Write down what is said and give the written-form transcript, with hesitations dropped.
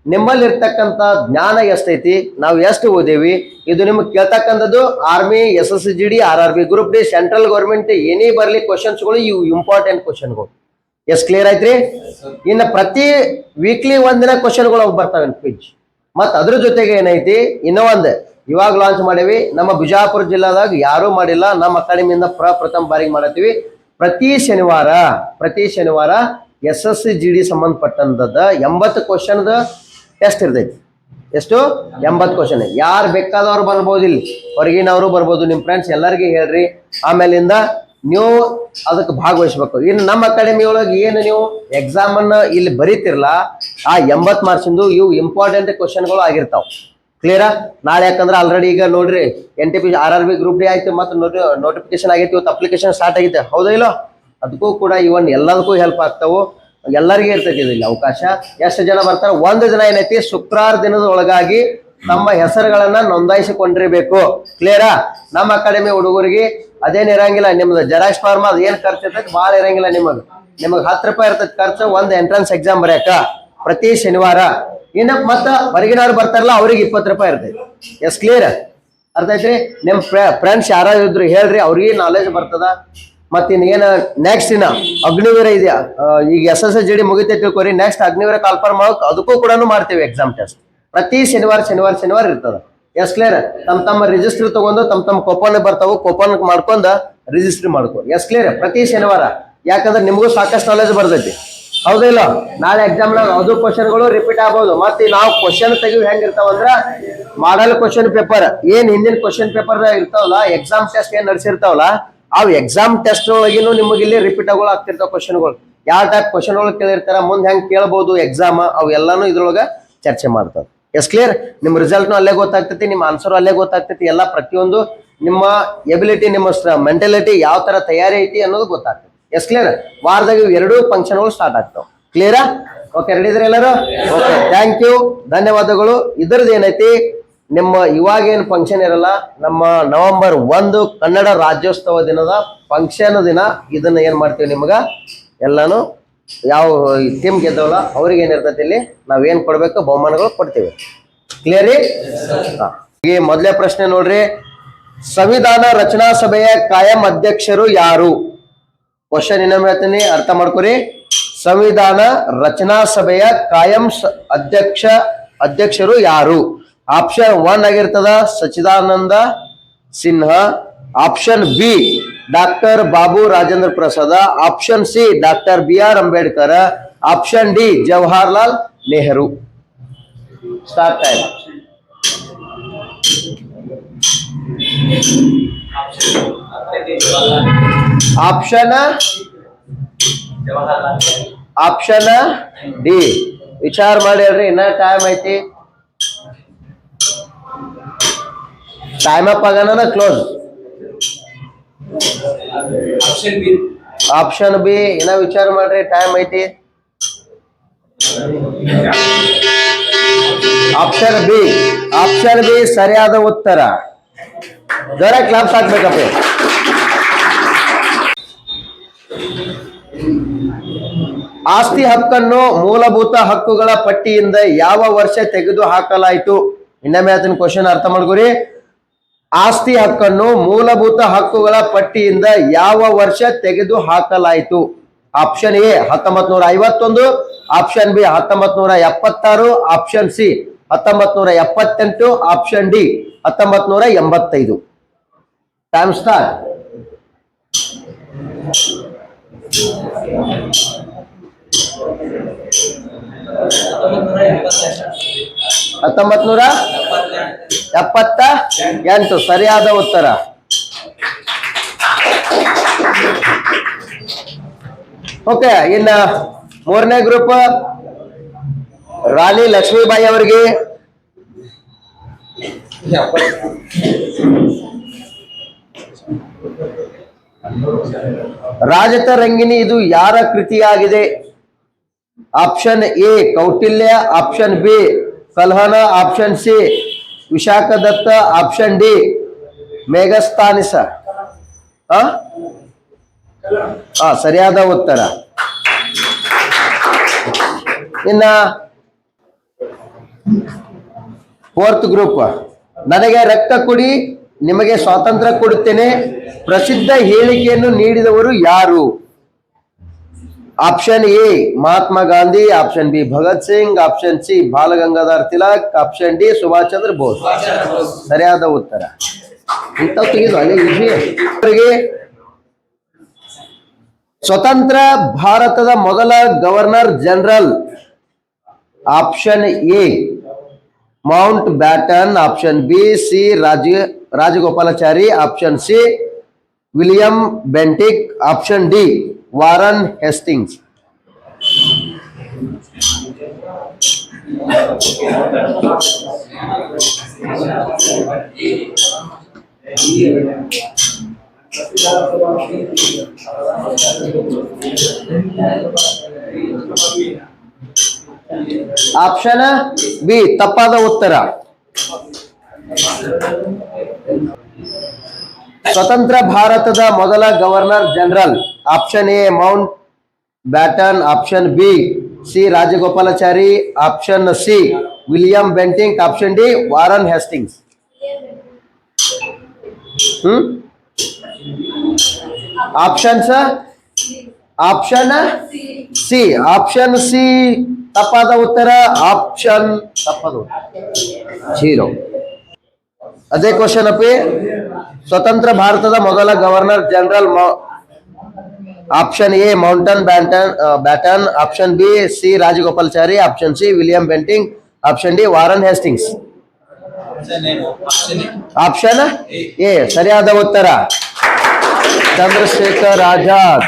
ನಿಮ್ಮಲ್ಲಿ ಇರ್ತಕ್ಕಂಥ ಜ್ಞಾನ ಎಷ್ಟೈತಿ, ನಾವು ಎಷ್ಟು ಓದೇವಿ, ಇದು ನಿಮ್ಗೆ ಕೇಳ್ತಕ್ಕಂಥದ್ದು army, SSGD, RRB, group D, central government ಏನೇ ಬರ್ಲಿ ಕ್ವಶನ್ಸ್ಗಳು ಇವು ಇಂಪಾರ್ಟೆಂಟ್ ಕ್ವಶನ್ಗಳು. ಎಷ್ಟು ಕ್ಲಿಯರ್ ಐತ್ರಿ? ಇನ್ನು ಪ್ರತಿ ವೀಕ್ಲಿ ಒಂದಿನ ಕ್ವಶನ್ಗಳು ಅವು ಬರ್ತಾವೆ ಕ್ವಿಜ್. ಮತ್ತು ಅದ್ರ ಜೊತೆಗೆ ಏನೈತಿ, ಇನ್ನೂ ಒಂದು ಇವಾಗ ಲಾಂಚ್ ಮಾಡೇವಿ, ನಮ್ಮ ಬಿಜಾಪುರ ಜಿಲ್ಲಾದಾಗ ಯಾರೂ ಮಾಡಿಲ್ಲ, ನಮ್ಮ ಅಕಾಡೆಮಿಯಿಂದ ಪ್ರಥಮ ಬಾರಿಗೆ ಮಾಡತ್ತೀವಿ. ಪ್ರತಿ ಶನಿವಾರ SSGD ಸಂಬಂಧಪಟ್ಟಂತದ 80 ಕ್ವಶನ್ದ ಟೆಸ್ಟ್ ಇರ್ತೈತಿ. ಎಷ್ಟು? 80 ಕ್ವಶನ್. ಯಾರು ಬೇಕಾದವ್ರು ಬರ್ಬೋದು, ಇಲ್ಲಿ ಹೊರಗಿನವರು ಬರ್ಬೋದು, ನಿಮ್ಮ ಫ್ರೆಂಡ್ಸ್ ಎಲ್ಲರಿಗೂ ಹೇಳ್ರಿ. ಆಮೇಲಿಂದ ನೀವು ಅದಕ್ಕೆ ಭಾಗವಹಿಸ್ಬೇಕು. ಇನ್ನು ನಮ್ಮ ಅಕಾಡೆಮಿ ಒಳಗೆ ಏನು ನೀವು ಎಕ್ಸಾಮ್ ಅನ್ನ ಇಲ್ಲಿ ಬರೀತಿರಲ್ಲ, ಆ 80 ಮಾರ್ಕ್ಸಿಂದು ಇವು ಇಂಪಾರ್ಟೆಂಟ್ ಕ್ವಶನ್ಗಳು ಆಗಿರ್ತಾವ. ಕ್ಲಿಯರಾ? ನಾಳೆ ಯಾಕಂದ್ರೆ ಆಲ್ರೆಡಿ ಈಗ ನೋಡ್ರಿ NTP RRB ಗ್ರೂಪ್ ಡಿ ಆಯ್ತು, ಮತ್ತು ನೋಟಿಫಿಕೇಶನ್ ಆಗೈತಿ, ಇವತ್ತು ಅಪ್ಲಿಕೇಶನ್ ಸ್ಟಾರ್ಟ್ ಆಗೈತೆ, ಹೌದಾ ಇಲ್ಲೋ? ಅದಕ್ಕೂ ಕೂಡ ಇವನ್ ಎಲ್ಲದಕ್ಕೂ ಹೆಲ್ಪ್ ಆಗ್ತಾವು, ಎಲ್ಲರಿಗೂ ಇರ್ತೈತಿ ಇಲ್ಲಿ ಅವಕಾಶ. ಎಷ್ಟು ಜನ ಬರ್ತಾರೆ? 1 ದಿನ ಏನೈತಿ, ಶುಕ್ರವಾರ ದಿನದ ಒಳಗಾಗಿ ತಮ್ಮ ಹೆಸರುಗಳನ್ನ ನೋಂದಾಯಿಸಿಕೊಂಡಿರ್ಬೇಕು. ಕ್ಲಿಯರಾ? ನಮ್ಮ ಅಕಾಡೆಮಿ ಹುಡುಗರಿಗೆ ಅದೇನ್ ಇರಂಗಿಲ್ಲ, ನಿಮ್ದು ಜೆರಾಕ್ಸ್ ಫಾರ್ಮ್ ಅದು ಏನ್ ಖರ್ಚು ಇರ್ತೈತಿ ಭಾಳ ಇರಂಗಿಲ್ಲ. ನಿಮಗೆ 10 ರೂಪಾಯಿ ಇರ್ತೈತಿ ಖರ್ಚು ಒಂದು ಎಂಟ್ರೆನ್ಸ್ ಎಕ್ಸಾಮ್ ಬರ್ಯಾಕ ಪ್ರತಿ ಶನಿವಾರ. ಇನ್ನು ಮತ್ತ ಹೊರಗಿನವ್ರು ಬರ್ತಾರಲ್ಲ ಅವ್ರಿಗೆ 20 ರೂಪಾಯಿ ಇರ್ತೈತಿ. Yes clear? ಅರ್ಥ ಐತ್ರಿ? ನಿಮ್ಮ ಫ್ರೆಂಡ್ಸ್ ಯಾರು ಇದ್ರು ಹೇಳ್ರಿ, ಅವ್ರಿಗೆ ನಾಲೆಜ್ ಬರ್ತದ. ಮತ್ತಿನ್ ಏನ ನೆಕ್ಸ್ಟ್ ಇನ್ನ ಅಗ್ನಿವೀರ ಇದೆಯಾ, ಈಗ SSGD ಮುಗಿತೈತಿ ತಿಳ್ಕೊರಿ, ನೆಕ್ಸ್ಟ್ ಅಗ್ನಿವೀರ ಕಾಲ್ಫಾರ್ಮ್ ಮಾಡೋಕೆ ಅದಕ್ಕೂ ಕೂಡ ಮಾಡ್ತೇವೆ ಎಕ್ಸಾಮ್ ಟೆಸ್ಟ್. ಪ್ರತಿ ಶನಿವಾರ ಇರ್ತದ. S clear? ತಮ್ಮ ರಿಜಿಸ್ಟರ್ ತಗೊಂಡು ತಮ್ಮ ಕೂಪನ್ ಬರ್ತಾವು, ಕೂಪನ್ ಮಾಡ್ಕೊಂಡ ರಿಜಿಸ್ಟರ್ ಮಾಡ್ಕೊ. Yes clear? ಪ್ರತಿ ಶನಿವಾರ. ಯಾಕಂದ್ರೆ ನಿಮಗೂ ಸಾಕಷ್ಟು ನಾಲೆಜ್ ಬರ್ತೈತಿ, ಹೌದಾ ಇಲ್ಲ? ನಾಳೆ ಎಕ್ಸಾಮ್ ನಾಗ ಅದು ಕ್ವಶನ್ಗಳು ರಿಪೀಟ್ ಆಗ್ಬೋದು. ಮತ್ತೆ ನಾವು ಕ್ವಶನ್ ತೆಗಿವು ಹೆಂಗಿರ್ತಾವಂದ್ರ ಮಾಡಲ್ ಕ್ವಶನ್ ಪೇಪರ್, ಏನ್ ಹಿಂದಿನ ಕ್ವಶನ್ ಪೇಪರ್ ಇರ್ತಾವಲ್ಲ, ಎಕ್ಸಾಮ್ ಟೆಸ್ಟ್ ಏನ್ ನಡೆಸಿರ್ತಾವಲ್ಲ, ಅವು ಎಕ್ಸಾಮ್ ಟೆಸ್ಟ್ ಒಳಗಿನೂ ನಿಮಗೆ ಇಲ್ಲಿ ರಿಪೀಟ್ ಆಗ್ತಿರ್ತಾವ ಕ್ವಶನ್ಗಳು. ಯಾವ ಟೈಪ್ ಕ್ವಶನ್ಗಳು ಕೇಳಿರ್ತಾರ, ಮುಂದೆ ಹೆಂಗ್ ಕೇಳ್ಬೋದು ಎಕ್ಸಾಮ್, ಅವು ಎಲ್ಲಾನು ಇದ್ರೊಳಗ ಚರ್ಚೆ ಮಾಡ್ತಾವ. Yes clear? ನಿಮ್ಮ ರಿಸಲ್ಟ್ನು ಅಲ್ಲೇ ಗೊತ್ತಾಗ್ತೈತಿ, ನಿಮ್ಮ ಆನ್ಸರ್ ಅಲ್ಲೇ ಗೊತ್ತಾಗ್ತೈತಿ. ಎಲ್ಲ ಪ್ರತಿಯೊಂದು ನಿಮ್ಮ ಎಬಿಲಿಟಿ, ನಿಮ್ಮ ಮೆಂಟಾಲಿಟಿ ಯಾವ ತರ ತಯಾರಿ ಐತಿ ಅನ್ನೋದು ಗೊತ್ತಾಗ್ತೈತಿ. S clear? ವಾರದಾಗ 2 ಫಂಕ್ಷನ್ಗಳು ಸ್ಟಾರ್ಟ್ ಆಗ್ತಾವ. ಕ್ಲಿಯರಾ? ಓಕೆ, ರೆಡಿ ಇದ್ರಿ ಎಲ್ಲರೂ? ಓಕೆ, ಥ್ಯಾಂಕ್ ಯು, ಧನ್ಯವಾದಗಳು. ಇದ್ರದ್ದು ಏನೈತಿ, ನಿಮ್ಮ ಇವಾಗ ಏನು ಫಂಕ್ಷನ್ ಇರಲ್ಲ, ನಮ್ಮ ನವೆಂಬರ್ 1 ಕನ್ನಡ ರಾಜ್ಯೋತ್ಸವ ದಿನದ ಫಂಕ್ಷನ್ ದಿನ ಇದನ್ನ ಏನ್ ಮಾಡ್ತೀವಿ, ನಿಮ್ಗ ಎಲ್ಲಾನು ಯಾವ ಟೀಮ್ ಗೆದ್ದವಲ್ಲ ಅವ್ರಿಗೆ ಏನಿರ್ತೈತಿ ಇಲ್ಲಿ ನಾವೇನ್ ಕೊಡ್ಬೇಕು, ಬಹುಮಾನಗಳು ಕೊಡ್ತೀವಿ. ಕ್ಲಿಯರಿ? ಈ ಮೊದಲೇ ಪ್ರಶ್ನೆ ನೋಡ್ರಿ, ಸಂವಿಧಾನ ರಚನಾ ಸಭೆಯ ಕಾಯಂ ಅಧ್ಯಕ್ಷರು ಯಾರು? ಕ್ವಶನ್ ಇನ್ನೊಮ್ಮೆ ಹೇಳ್ತೀನಿ, ಅರ್ಥ ಮಾಡ್ಕೊರಿ. ಸಂವಿಧಾನ ರಚನಾ ಸಭೆಯ ಕಾಯಂ ಅಧ್ಯಕ್ಷರು ಯಾರು? ಆಪ್ಷನ್ 1 ಆಗಿರ್ತದ Sachchidananda Sinha, option B doctor Babu Rajendra Prasad, option C doctor BR Ambedkar, option D Jawaharlal Nehru. Start time. Option D. ವಿಚಾರ ಮಾಡಿ ಹೇಳ್ರಿ, ಇನ್ನ ಟೈಮ್ ಐತಿ. ಟೈಮ್ ಅಪ್ ಆಗೋಣ, ಕ್ಲೋಸ್. Option B. ಇನ್ನ ವಿಚಾರ ಮಾಡ್ರಿ, ಟೈಮ್ ಐತಿ. ಆಪ್ಷನ್ ಬಿ ಸರಿಯಾದ ಉತ್ತರ. ಜರ ಕ್ಲಾಪ್ಸ್ ಹಾಕ್ಬೇಕಪ್ಪ. ಆಸ್ತಿ ಹಕ್ಕನ್ನು ಮೂಲಭೂತ ಹಕ್ಕುಗಳ ಪಟ್ಟಿಯಿಂದ ಯಾವ ವರ್ಷ ತೆಗೆದು ಹಾಕಲಾಯಿತು? ಇನ್ನೊಮ್ಮೆ ಅದನ್ನ ಕ್ವಶನ್ ಅರ್ಥ ಮಾಡ್ಕೊರಿ. ಆಸ್ತಿ ಹಕ್ಕನ್ನು ಮೂಲಭೂತ ಹಕ್ಕುಗಳ ಪಟ್ಟಿಯಿಂದ ಯಾವ ವರ್ಷ ತೆಗೆದು ಹಾಕಲಾಯಿತು? Option A 1951, option B 1976, option C 1978, option D 1985. Time start. 1978 ಸರಿಯಾದ ಉತ್ತರ. ಓಕೆ, ಇನ್ನ 3ನೇ ಗ್ರೂಪ್ ರಾಣಿ ಲಕ್ಷ್ಮೀಬಾಯಿ ಅವರಿಗೆ ರಾಜತರಂಗಿಣಿ ಇದು ಯಾರ ಕೃತಿಯಾಗಿದೆ? Option A Kautilya, option B Kalhana, option C Vishakhadatta, option D Megasthenes. ಸರಿಯಾದ ಉತ್ತರ. ಇನ್ನ ಫೋರ್ತ್ ಗ್ರೂಪ್, ನನಗೆ ರಕ್ತ ಕೊಡಿ ನಿಮಗೆ ಸ್ವಾತಂತ್ರ್ಯ ಕೊಡುತ್ತೇನೆ ಪ್ರಸಿದ್ಧ ಹೇಳಿಕೆಯನ್ನು ನೀಡಿದವರು ಯಾರು? Option A Mahatma Gandhi, option B Bhagat Singh, option C ಬಾಲ ಗಂಗಾಧರ್ ತಿಲಕ್, ಆಪ್ಷನ್ ಡಿ ಸುಭಾಷ್ ಚಂದ್ರ ಬೋಸ್. ಸರಿಯಾದ ಉತ್ತರ. ಇಂಥವು ತೆಗೆದು ಅಲ್ಲೇ ಅವರಿಗೆ ಸ್ವತಂತ್ರ ಭಾರತದ ಮೊದಲ governor general option A Mount baton, option B C Rajagopalachari, option C William Bentinck, option D Warren Hastings. Option B ತಪ್ಪಾದ ಉತ್ತರ. ಸ್ವತಂತ್ರ ಭಾರತದ ಮೊದಲ governor general option A Mount baton, option B C Rajagopalachari, option C William Bentinck, option D Warren Hastings. Options option C, option C ತಪ್ಪಾದ ಉತ್ತರ. Option ತಪ್ಪದು 0. ಅದೇ question ಅಪ್ಪಿ. ಸ್ವತಂತ್ರ ಭಾರತದ ಮೊದಲ governor general option A mountain baton, option B C Rajagopalachari, option C William Bentinck, option D Warren Hastings. Option A ಸರಿಯಾದ ಉತ್ತರ. ಚಂದ್ರಶೇಖರ್ ಆಜಾದ್.